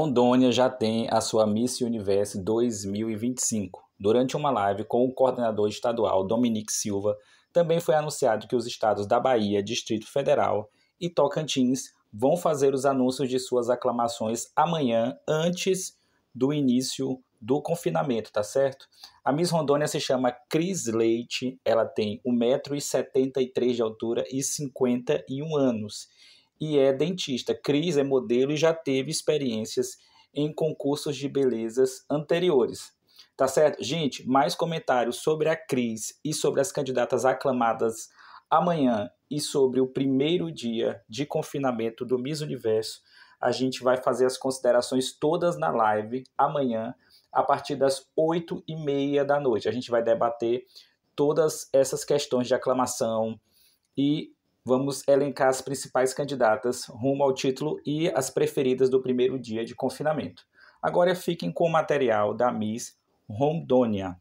Rondônia já tem a sua Miss Universe 2025. Durante uma live com o coordenador estadual Dominique Silva, também foi anunciado que os estados da Bahia, Distrito Federal e Tocantins vão fazer os anúncios de suas aclamações amanhã, antes do início do confinamento, tá certo? A Miss Rondônia se chama Cris Leite, ela tem 1,73 m de altura e 51 anos. E é dentista. Cris é modelo e já teve experiências em concursos de belezas anteriores. Tá certo? Gente, mais comentários sobre a Cris e sobre as candidatas aclamadas amanhã e sobre o primeiro dia de confinamento do Miss Universo. A gente vai fazer as considerações todas na live amanhã, a partir das 8h30 da noite. A gente vai debater todas essas questões de aclamação e vamos elencar as principais candidatas rumo ao título e as preferidas do primeiro dia de confinamento. Agora fiquem com o material da Miss Rondônia.